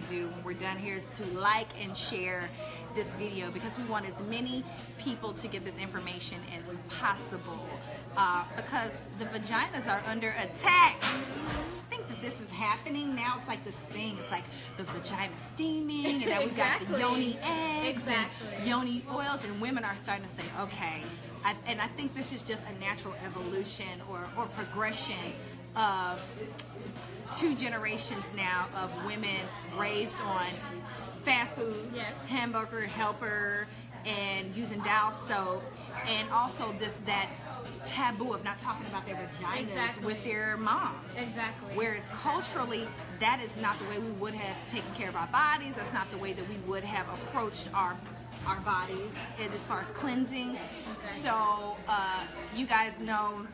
to do when we're done here is to like and share this video, because we want as many people to get this information as possible, because the vaginas are under attack. I think that this is happening now. It's like this thing. It's like the vagina steaming, and now we've got the yoni eggs and yoni oils, and women are starting to say, okay. And I think this is just a natural evolution or progression of 2 generations now of women raised on fast food, hamburger helper, and using Dial soap, and also that taboo of not talking about their vaginas with their moms. Whereas culturally, that is not the way we would have taken care of our bodies. That's not the way that we would have approached our bodies as far as cleansing. So you guys know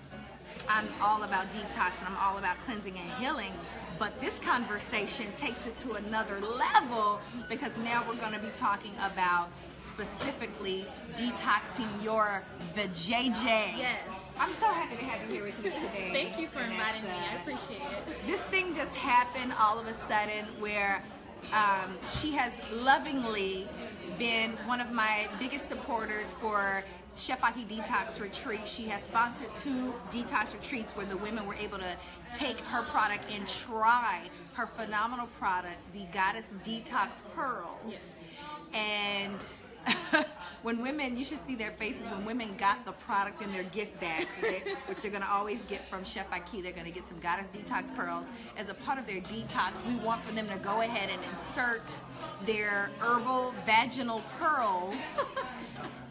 I'm all about detox and I'm all about cleansing and healing, but this conversation takes it to another level, because now we're going to be talking about specifically detoxing your vajayjay. Yes. I'm so happy to have you here with me today. Thank you for inviting me. I appreciate it. This thing just happened all of a sudden where she has lovingly been one of my biggest supporters for Chef Aki Detox Retreat. She has sponsored 2 detox retreats where the women were able to take her product and try her phenomenal product, the Goddess Detox Pearls. And when women, you should see their faces when women got the product in their gift bags, which they're going to always get from Chef Aki. They're going to get some Goddess Detox Pearls as a part of their detox. We want for them to go ahead and insert their herbal vaginal pearls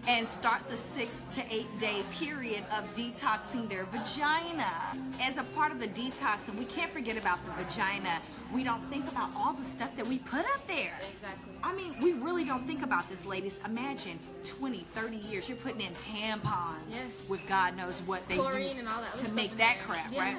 and start the 6 to 8 day period of detoxing their vagina. As a part of the detox, and we can't forget about the vagina, we don't think about all the stuff that we put up there. I mean, we really don't think about this, ladies. Imagine 20, 30 years, you're putting in tampons with God knows what they use and all that to make that crap, right?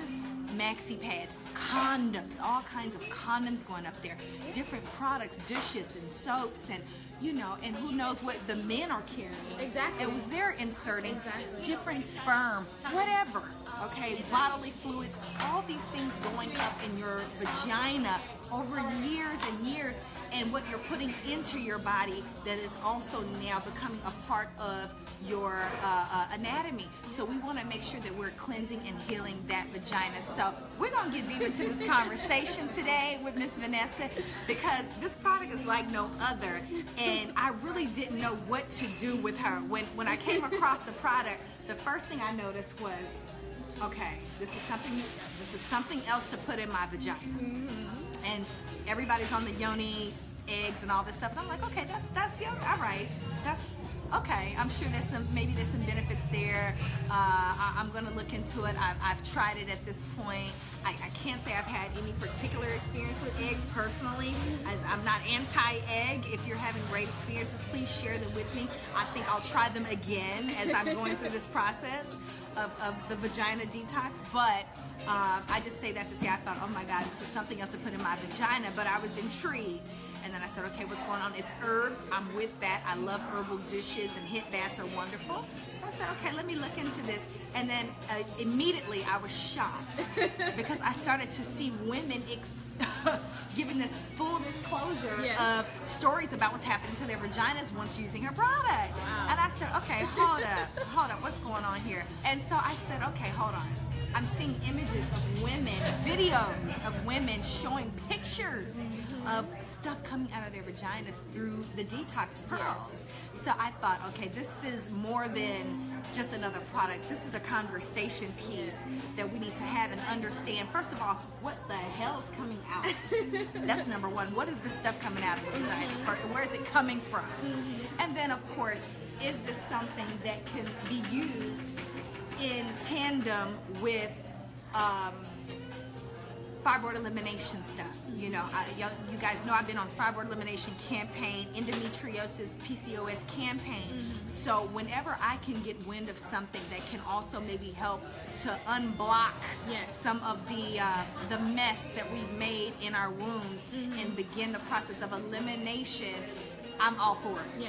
Maxi pads, condoms, all kinds of condoms going up there, different products, dishes and soaps, and you know, and who knows what the men are carrying. It was they're inserting different sperm, whatever, okay, bodily fluids, all these things going up in your vagina over years and years, and what you're putting into your body that is also now becoming a part of your anatomy. So we want to make sure that we're cleansing and healing that vagina. So we're going to get deep into this conversation today with Miss Vanessa, because this product is like no other, and I really didn't know what to do with her. When I came across the product, the first thing I noticed was, okay, this is something else to put in my vagina. And everybody's on the yoni eggs and all this stuff, and I'm like, okay, that's all right. That's okay. I'm sure maybe there's some benefits there. I'm gonna look into it. I've tried it at this point. I can't say I've had any particular experience with eggs personally. I'm not anti-egg. If you're having great experiences, please share them with me. I think I'll try them again as I'm going through this process of the vagina detox. But I just say that to say I thought, oh my God, this is something else to put in my vagina. But I was intrigued. And then I said, okay, what's going on? It's herbs. I'm with that. I love herbal dishes, and hip baths are wonderful. So I said, okay, let me look into this. And then immediately I was shocked because I started to see women giving this full disclosure of stories about what's happening to their vaginas once using her product. And I said, okay, hold up, what's going on here? And so I said, okay, hold on. I'm seeing images of women, videos of women showing pictures of stuff coming out of their vaginas through the detox pearls. So I thought, okay, this is more than just another product. This is a conversation piece that we need to have and understand. First of all, what the hell is coming out? That's number one. What is this stuff coming out of the vagina? Where is it coming from? And then, of course, is this something that can be used in tandem with fibroid elimination stuff? You know, you guys know I've been on fibroid elimination campaign, endometriosis, PCOS campaign. So whenever I can get wind of something that can also maybe help to unblock some of the mess that we've made in our wombs and begin the process of elimination, I'm all for it.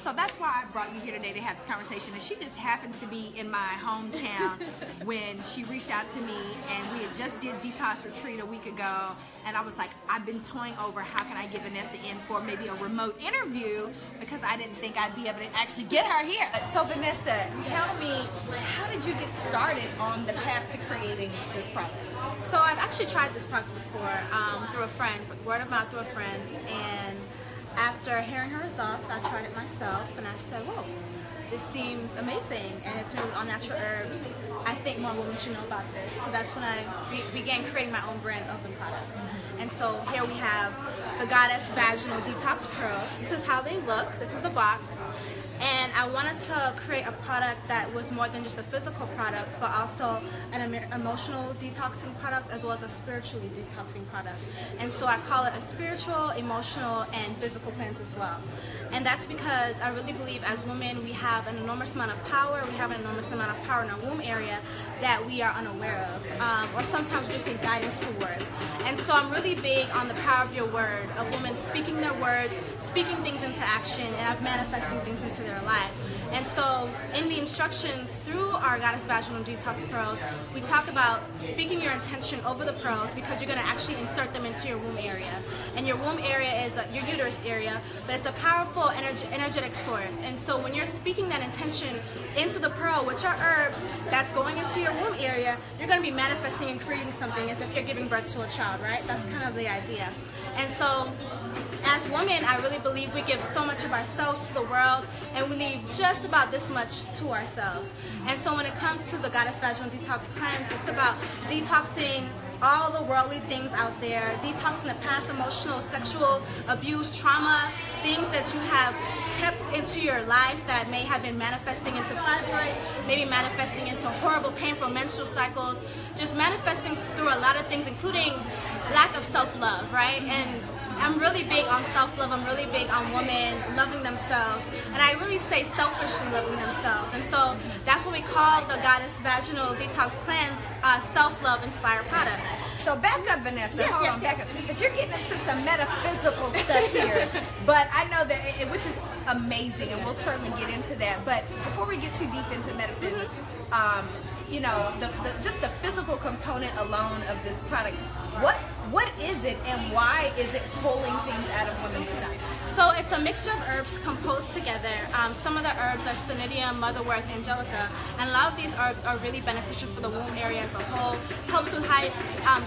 So that's why I brought you here today to have this conversation. And she just happened to be in my hometown when she reached out to me, and we had just did Detox Retreat a week ago. And I was like, I've been toying over how can I get Vanessa in for maybe a remote interview, because I didn't think I'd be able to actually get her here. So Vanessa, tell me, how did you get started on the path to creating this product? So I've actually tried this product before through a friend, word of mouth through a friend, and after hearing her results, I tried it myself, and I said, whoa, this seems amazing, and it's made with all natural herbs. I think more women should know about this. So that's when I began creating my own brand of the product. And so here we have the Goddess Vaginal Detox Pearls. This is how they look. This is the box. And I wanted to create a product that was more than just a physical product, but also an emotional detoxing product, as well as a spiritually detoxing product. And so I call it a spiritual, emotional, and physical cleanse as well. And that's because I really believe as women we have an enormous amount of power. We have an enormous amount of power in our womb area that we are unaware of, or sometimes we just need guidance towards. And so I'm really big on the power of your word, of women speaking their words, speaking things into action, and of manifesting things into their life. And so in the instructions through our Goddess Vaginal Detox Pearls, we talk about speaking your intention over the pearls, because you're going to actually insert them into your womb area. And your womb area is your uterus area, but it's a powerful energetic source. And so when you're speaking that intention into the pearl, which are herbs that's going into your womb area, you're going to be manifesting and creating something as if you're giving birth to a child, right? That's kind of the idea. And so as women, I really believe we give so much of ourselves to the world, and we leave just about this much to ourselves. And so when it comes to the Goddess Vaginal Detox Cleanse, it's about detoxing all the worldly things out there, detoxing the past emotional, sexual abuse, trauma, things that you have kept into your life that may have been manifesting into fibroids, maybe manifesting into horrible, painful menstrual cycles, just manifesting through a lot of things, including lack of self-love, right? And I'm really big on self-love. I'm really big on women loving themselves. And I really say selfishly loving themselves. And so that's what we call the Goddess Vaginal Detox Cleanse self-love inspired product. So back up, Vanessa. Yes, Hold on, back up. Because you're getting into some metaphysical stuff here. But I know that, which is amazing, and we'll certainly get into that. But before we get too deep into metaphysics, you know, just the physical component alone of this product, what is it, and why is it pulling things out of women's vaginas? So it's a mixture of herbs composed together. Some of the herbs are Conidium, Motherworth, Angelica, and a lot of these herbs are really beneficial for the womb area as a whole. Helps with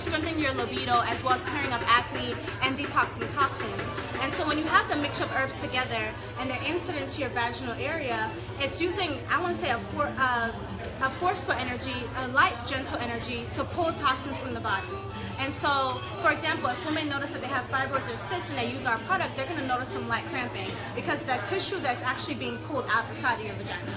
strengthening your libido, as well as clearing up acne and detoxing toxins. And so when you have the mixture of herbs together and they're inserted into your vaginal area, it's using, I want to say, a forceful energy, a light, gentle energy to pull toxins from the body. And so, for example, if women notice that they have fibroids or cysts and they use our product, they're going to notice some light cramping, because that tissue that's actually being pulled out inside of your vagina.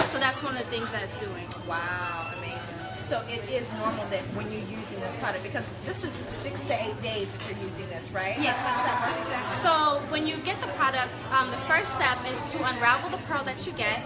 So that's one of the things that it's doing. Wow, amazing. So it is normal that when you're using this product, because this is 6 to 8 days that you're using this, right? Yes. So when you get the product, the first step is to unravel the pearl that you get.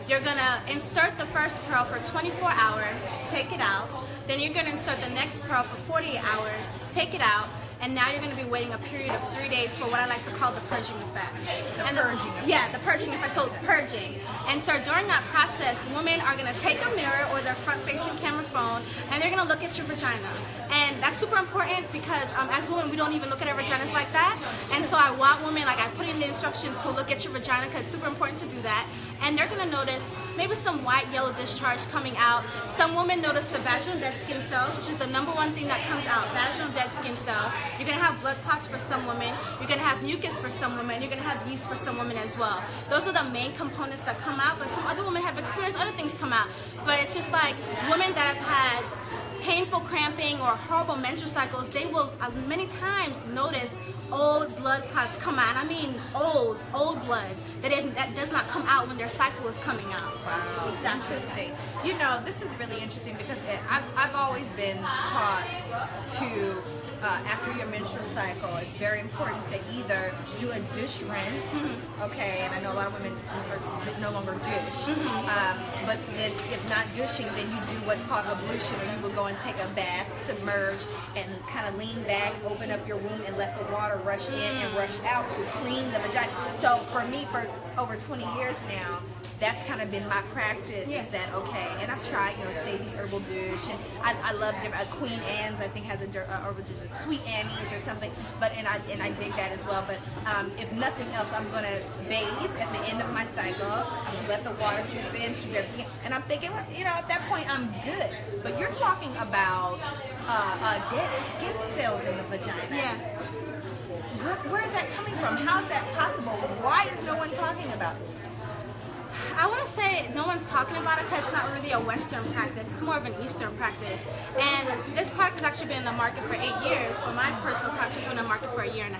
You're going to insert the first pearl for 24 hours, take it out. Then you're going to insert the next pearl for 48 hours, take it out, and now you're going to be waiting a period of 3 days for what I like to call the purging effect. The purging effect. Yeah, the purging effect, so purging. And so during that process, women are going to take a mirror or their front-facing camera phone, and they're going to look at your vagina. And that's super important, because as women, we don't even look at our vaginas like that. And so I want women, like I put in the instructions to look at your vagina, because it's super important to do that. And they're going to notice maybe some white yellow discharge coming out. Some women notice the vaginal dead skin cells, which is the #1 thing that comes out, vaginal dead skin cells. You're going to have blood clots for some women. You're going to have mucus for some women. You're going to have yeast for some women as well. Those are the main components that come out, but some other women have experienced other things come out. But it's just like women that have had painful cramping or horrible menstrual cycles, they will many times notice old blood clots come out. I mean old blood that does not come out when their cycle is coming out. Wow, exactly. Interesting. You know, this is really interesting, because I've always been taught to after your menstrual cycle, it's very important to either do a dish rinse, okay, and I know a lot of women no longer dish, but if not dishing, then you do what's called ablution, where you will go and take a bath, submerge, and kind of lean back, open up your womb, and let the water rush in and rush out to clean the vagina. So for me, for over 20 years now, that's kind of been my practice, is that, okay, and I've tried, Sadie's Herbal Dish, and I love different, Queen Anne's, I think, has or just a Sweet Annie's or something, but, and I dig that as well, but if nothing else, I'm going to bathe at the end of my cycle, I'm going to let the water sweep in, sweep everything, and I'm thinking, at that point, I'm good, but you're talking about dead skin cells in the vagina. Yeah. Where is that coming from? How is that possible? Why is no one talking about this? I want to say no one's talking about it because it's not really a Western practice. It's more of an Eastern practice. And this product has actually been in the market for 8 years, but my personal practice has been in the market for 1.5 years.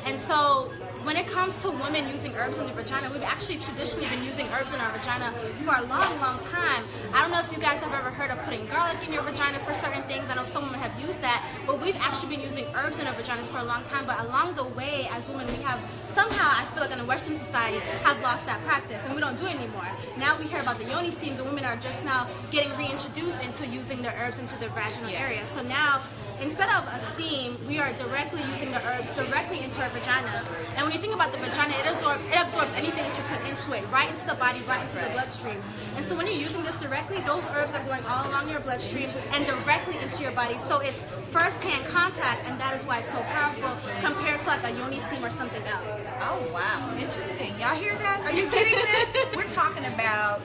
And so when it comes to women using herbs in the vagina, we've actually traditionally been using herbs in our vagina for a long, long time. I don't know if you guys have ever heard of putting garlic in your vagina for certain things. I know some women have used that, but we've actually been using herbs in our vaginas for a long time. But along the way, as women, we have somehow, I feel like in a Western society, have lost that practice, and we don't do it anymore. Now we hear about the yoni steams, and women are just now getting reintroduced into using their herbs into their vaginal area. So now, instead of a steam, we are directly using the herbs directly into our vagina. And when you think about the vagina, it absorbs anything that you put into it, right into the body, right into the bloodstream. And so when you're using this directly, those herbs are going all along your bloodstream and directly into your body. So it's first-hand contact, and that is why it's so powerful compared to like a yoni steam or something else. Oh, wow. Interesting. Y'all hear that? Are you getting this? We're talking about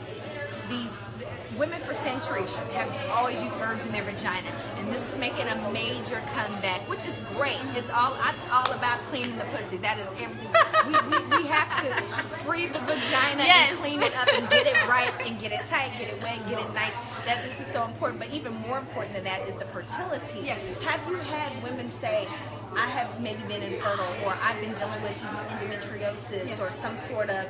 these women for centuries have always used herbs in their vagina, and this is making a major comeback, which is great. It's all about cleaning the pussy. That is everything. we have to free the vagina and clean it up and get it right and get it tight, get it wet, get it nice. That this is so important. But even more important than that is the fertility. Yes. Have you had women say, I have maybe been infertile, or I've been dealing with endometriosis or some sort of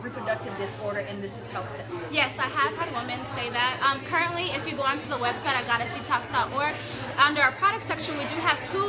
reproductive disorder, and this has helped them? Yes, I have had women say that. Currently, if you go onto the website at goddessdetox.org, under our product section, we do have two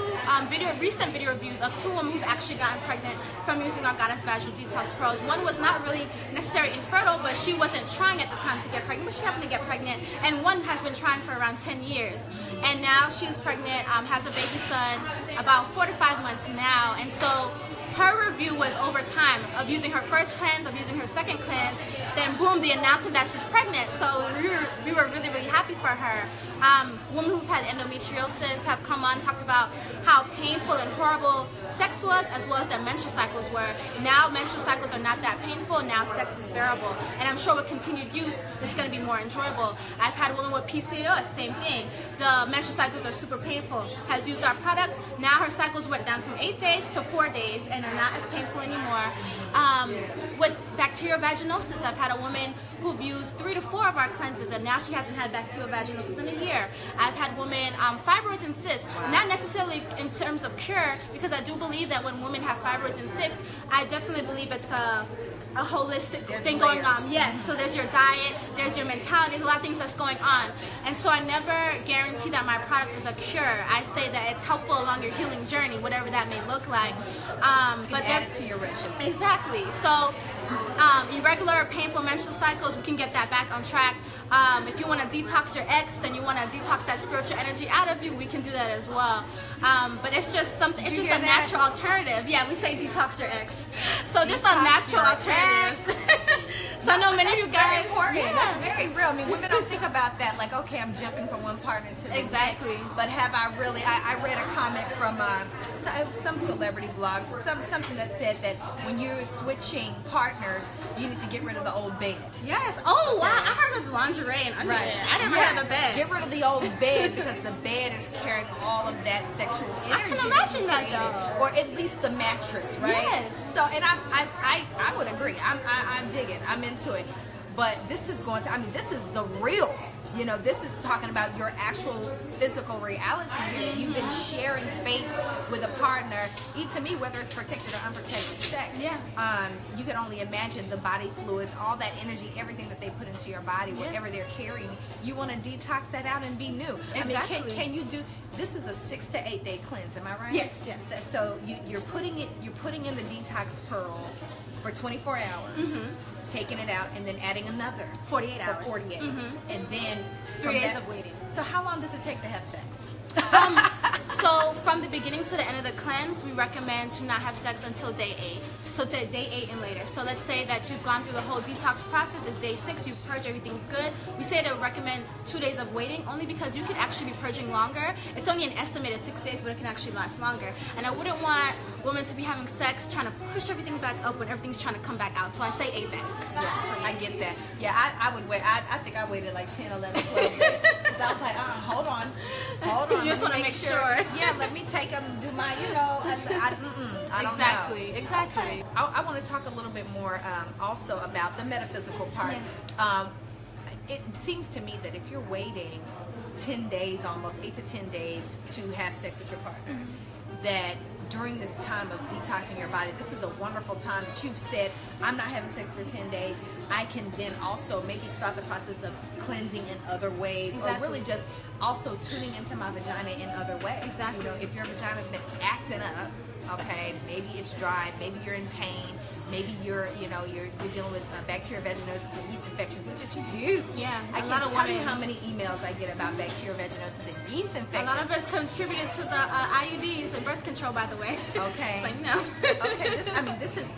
recent video reviews of 2 women who've actually gotten pregnant from using our Goddess Vaginal Detox Pearls. One was not really necessarily infertile, but she wasn't trying at the time to get pregnant, but she happened to get pregnant. And one has been trying for around 10 years. And now she's pregnant, has a baby son, about 4 to 5 months now. And so her review was over time of using her first cleanse, of using her second cleanse, then boom, the announcement that she's pregnant. So we were really, really happy for her. Women who've had endometriosis have come on and talked about how painful and horrible sex was, as well as their menstrual cycles were. Now menstrual cycles are not that painful, now sex is bearable. And I'm sure with continued use, it's going to be more enjoyable. I've had women with PCOS, same thing. The menstrual cycles are super painful, has used our product. Now her cycles went down from 8 days to 4 days and are not as painful anymore. With bacterial vaginosis, I've had a woman who've used 3 to 4 of our cleanses, and now she hasn't had bacterial vaginosis in a year. I've had women, fibroids and cysts, not necessarily in terms of cure, because I do believe that when women have fibroids and cysts, I definitely believe it's a holistic thing going on. Yes, so there's your diet, there's your mentality, there's a lot of things that's going on. And so I never guarantee that my product is a cure. I say that it's helpful along your healing journey, whatever that may look like. But add it to your regimen. Exactly. So irregular painful menstrual cycles, we can get that back on track. If you want to detox your ex and you want to detox that spiritual energy out of you, we can do that as well. But it's just something, it's just a natural alternative. Yeah, we say detox your ex. So just a natural alternative. So I know many of you guys, very important. That's very real. I mean, women don't think about that, like, okay, I'm jumping from one partner to the next. But have I really, I read a comment from some celebrity blog, something that said that when you're switching partners, you need to get rid of the old bed. Yes. Oh, wow. I heard of the lingerie and underwear. Right. I never heard of the bed. Get rid of the old bed, because the bed is carrying all of that sexual energy. I can imagine that, though. Or at least the mattress, right? Yes. So, and I would agree. I dig it. I'm into it. But this is going to, I mean, this is the real You know, this is talking about your actual physical reality here. You've been sharing space with a partner. To me, whether it's protected or unprotected sex, you can only imagine the body fluids, all that energy, everything that they put into your body, whatever they're carrying. You want to detox that out and be new. Exactly. I mean, can you do? This is a 6 to 8 day cleanse. Am I right? Yes. Yes. So you're putting in the detox pearl for 24 hours. Taking it out and then adding another 48 hours. 48. And then 3 days of waiting. So how long does it take to have sex? So from the beginning to the end of the cleanse, we recommend to not have sex until day 8. So day 8 and later. So let's say that you've gone through the whole detox process. It's day 6. You've purged. Everything's good. We say to recommend 2 days of waiting, only because you could actually be purging longer. It's only an estimated 6 days, but it can actually last longer. And I wouldn't want women to be having sex trying to push everything back up when everything's trying to come back out. So I say 8 days. I get that. Yeah, I would wait. I think I waited like 10, 11, 12 days. Because I was like, hold on. You just want to make sure. Yeah, let me take them, do my, I don't know. Exactly. I want to talk a little bit more also about the metaphysical part. It seems to me that if you're waiting 10 days, almost 8 to 10 days to have sex with your partner, that during this time of detoxing your body, this is a wonderful time that you've said, I'm not having sex for 10 days. I can then also maybe start the process of cleansing in other ways, or really just also tuning into my vagina in other ways. Exactly. You know, if your vagina's been acting up, okay, maybe it's dry, maybe you're in pain, maybe you're dealing with bacterial vaginosis and yeast infections, which is huge. Yeah, I can't tell you how many emails I get about bacterial vaginosis and yeast infections. A lot of us contributed to the IUDs and birth control, by the way. Okay. It's like, no. Okay, this is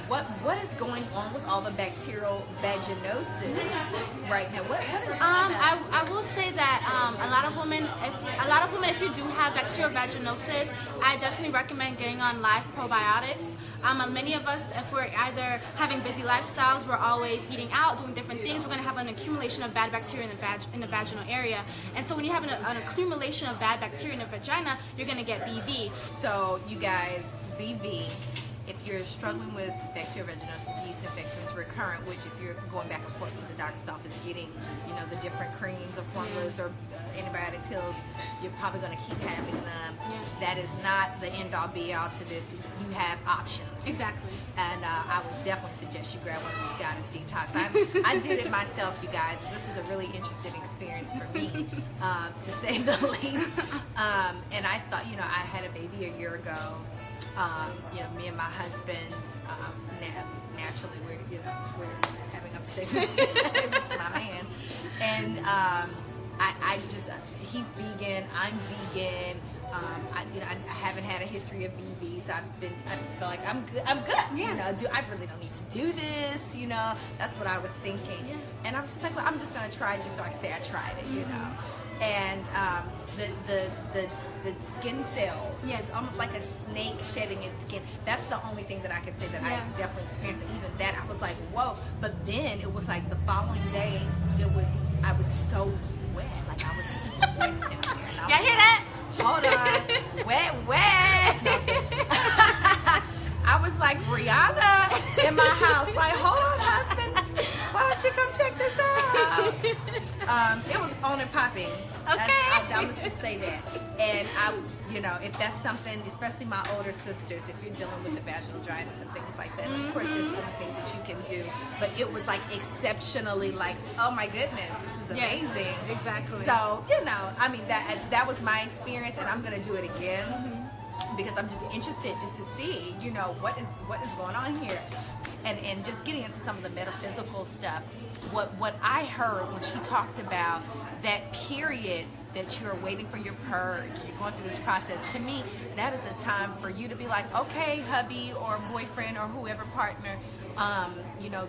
what is going on with all the bacterial vaginosis right now? What is going on? I will say that a lot of women, if you do have bacterial vaginosis, I definitely recommend getting on live probiotics. Many of us, if we're either having busy lifestyles, we're always eating out, doing different things, we're going to have an accumulation of bad bacteria in the vaginal area. And so when you have an accumulation of bad bacteria in the vagina, you're going to get BV. So you guys, BV, if you're struggling with bacterial vaginosis, yeast infections, recurrent, which if you're going back and forth to the doctor's office getting, the different creams or formulas or antibiotic pills, you're probably going to keep having them. That is not the end-all be-all to this. You have options. Exactly. And I would definitely suggest you grab one of these Goddess Detox. I did it myself, you guys. This is a really interesting experience for me, to say the least. And I thought, I had a baby a year ago. Me and my husband, naturally we're having unprotected sex with my man, and I just he's vegan, I'm vegan. I haven't had a history of BV, so I feel like I'm good. Yeah. I really don't need to do this. That's what I was thinking. Yeah. And I was just like, well, I'm just gonna try it just so I can say I tried it. And the skin cells. Yes. It's almost like a snake shedding its skin. That's the only thing that I could say that I definitely experienced. And even that, I was like, whoa. But then it was like the following day, I was so wet. Like I was super wet down there. Y'all hear that? Hold on. Wet. I was like, Rihanna in my house. Like, hold on, husband. Why don't you come check this out? It was on and popping. Okay. I was just say that. And I was, if that's something, especially my older sisters, if you're dealing with the vaginal dryness and things like that, of course there's other things that you can do. But it was like exceptionally like, oh my goodness, this is amazing. Yes, exactly. So, that was my experience, and I'm gonna do it again. Because I'm just interested just to see, what is going on here. And just getting into some of the metaphysical stuff, what I heard when she talked about that period that you're waiting for your purge, you're going through this process, to me, that is a time for you to be like, okay, hubby or boyfriend or whoever partner,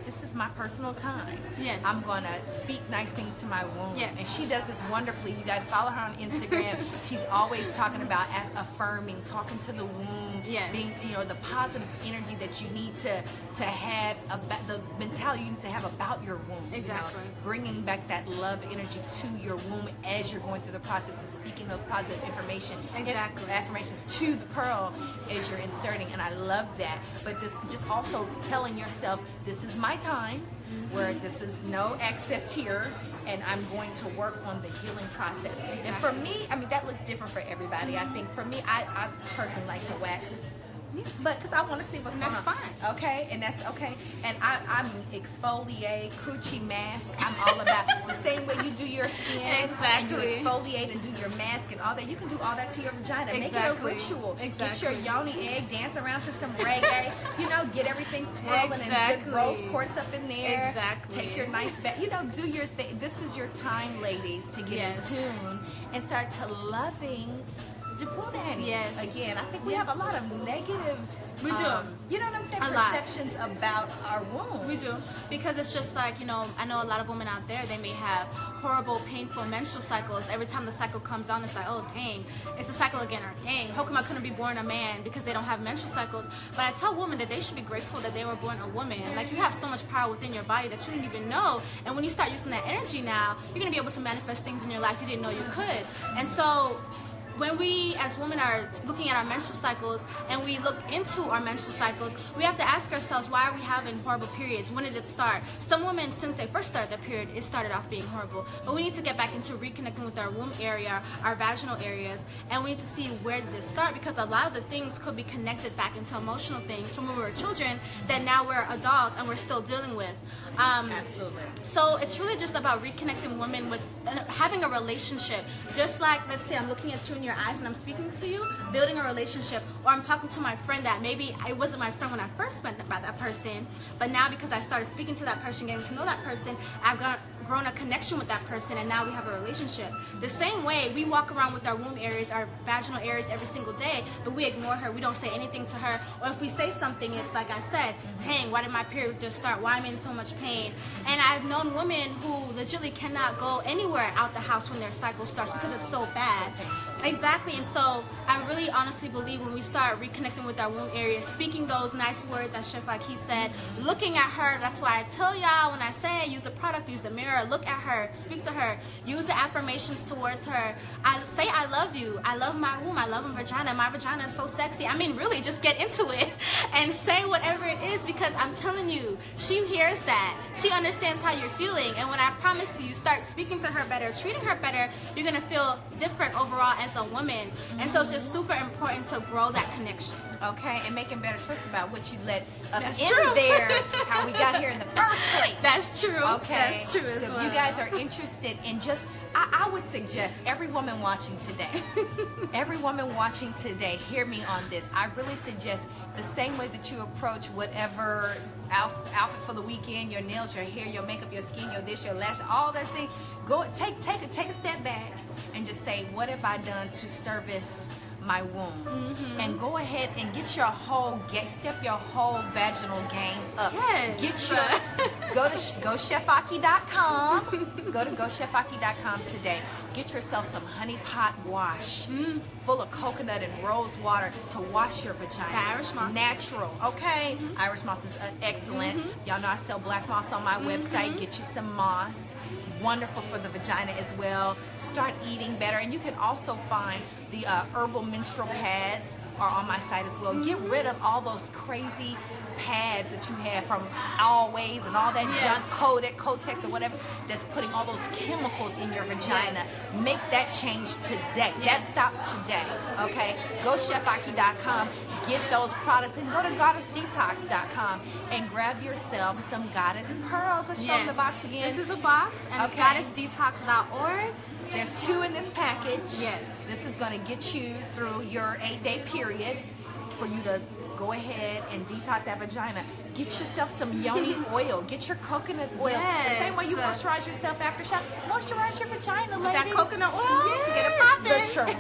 this is my personal time. Yes. I'm gonna speak nice things to my womb. Yes. And she does this wonderfully. You guys follow her on Instagram. She's always talking about affirming, talking to the womb, being, the positive energy that you need to have, about the mentality you need to have about your womb. Exactly. Bringing back that love energy to your womb as you're going through the process and speaking those positive affirmations to the pearl as you're inserting. And I love that. But this just also telling yourself, this is my time. where this is no excess here, and I'm going to work on the healing process. And for me, I mean, that looks different for everybody. I think for me, I personally like to wax. But because I want to see what's going on. That's fine. Okay, and that's okay. And I'm exfoliate, coochie mask. I'm all about the same way you do your skin. Exactly. And you exfoliate and do your mask and all that. You can do all that to your vagina. Make it a ritual. Get your yoni egg, dance around to some reggae. You know, get everything swirling and good rose quartz up in there. Take your nice bath. You know, do your thing. This is your time, ladies, to get in tune and start to loving the pool daddy. Again, I think we have a lot of negative. We do. You know what I'm saying? Perceptions about our womb. We do. Because it's just like, you know, I know a lot of women out there, they may have horrible, painful menstrual cycles. Every time the cycle comes on, it's like, oh, dang, it's the cycle again, or dang, how come I couldn't be born a man because they don't have menstrual cycles? But I tell women that they should be grateful that they were born a woman. Like, you have so much power within your body that you didn't even know. And when you start using that energy now, you're going to be able to manifest things in your life you didn't know you could. And so when we as women are looking at our menstrual cycles and we look into our menstrual cycles, we have to ask ourselves, why are we having horrible periods? When did it start? Some women, since they first started their period, it started off being horrible. But we need to get back into reconnecting with our womb area, our vaginal areas, and we need to see where did this start, because a lot of the things could be connected back into emotional things from when we were children that now we're adults and we're still dealing with. Absolutely. So it's really just about reconnecting women with having a relationship. Just like, let's say I'm looking at you in your eyes and I'm speaking to you, building a relationship, or I'm talking to my friend that maybe it wasn't my friend when I first met that person, but now because I started speaking to that person, getting to know that person, I've grown a connection with that person, and now we have a relationship. The same way we walk around with our womb areas, our vaginal areas every single day, but we ignore her, we don't say anything to her, or if we say something, it's like I said, dang, why did my period just start? Why am I in so much pain? And I've known women who literally cannot go anywhere out the house when their cycle starts because it's so bad. Exactly. And so I really honestly believe when we start reconnecting with our womb areas, speaking those nice words, as Chef Aki said, looking at her, that's why I tell y'all when I say use the product, use the mirror, look at her, speak to her, use the affirmations towards her. I say I love you, I love my womb, I love my vagina is so sexy. I mean, really, just get into it and say whatever it is, because I'm telling you, she hears that, she understands how you're feeling, and when I promise you start speaking to her better, treating her better, you're gonna feel different overall as a woman. And so it's just super important to grow that connection. Okay, and making better choices about what you let in there, how we got here in the first place. That's true. Okay, that's true as so well. if you guys are interested in just, I would suggest every woman watching today, hear me on this. I really suggest the same way that you approach whatever outfit for the weekend, your nails, your hair, your makeup, your skin, your this, your lash, all that thing. Go take a step back and just say, what have I done to service my womb? And go ahead and get your whole step your whole vaginal game up. Get your go chefaki.com. Go to GoChefAki.com today. Get yourself some honey pot wash full of coconut and rose water to wash your vagina. The Irish moss. Natural, okay? Irish moss is excellent. Y'all know I sell black moss on my website. Get you some moss. Wonderful for the vagina as well. Start eating better, and you can also find the herbal menstrual pads are on my site as well. Get rid of all those crazy pads that you have from Always and all that junk, Kotex or whatever, that's putting all those chemicals in your vagina. Make that change today. That stops today, okay? Go chefaki.com, get those products, and go to goddessdetox.com and grab yourself some Goddess Pearls. Let's show them the box again. This is a box, and it's goddessdetox.org. There's 2 in this package. This is going to get you through your 8-day period for you to go ahead and detox that vagina. Get yourself some yoni oil. Get your coconut oil. The same way you moisturize yourself after shower. Moisturize your vagina, ladies. That coconut oil, get it popping. The truth,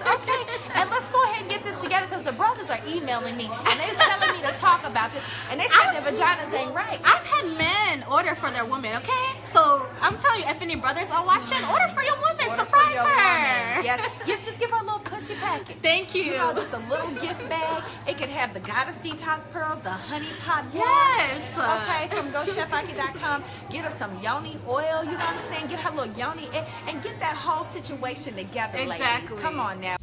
okay? And let's go ahead and get this together, because the brothers are emailing me and they're telling me to talk about this, and they said their vaginas ain't right. I've had men order for their women, okay? So I'm telling you, if any brothers are watching, order for your woman. Surprise her. Yes. Just give her a little pussy package. Thank you. You know, just a little gift bag. It could have the Goddess Detox Pearls, the honey pot wash. Okay, from GoChefaki.com. Get her some yoni oil, you know what I'm saying? Get her little yoni and get that whole situation together, ladies. Come on now.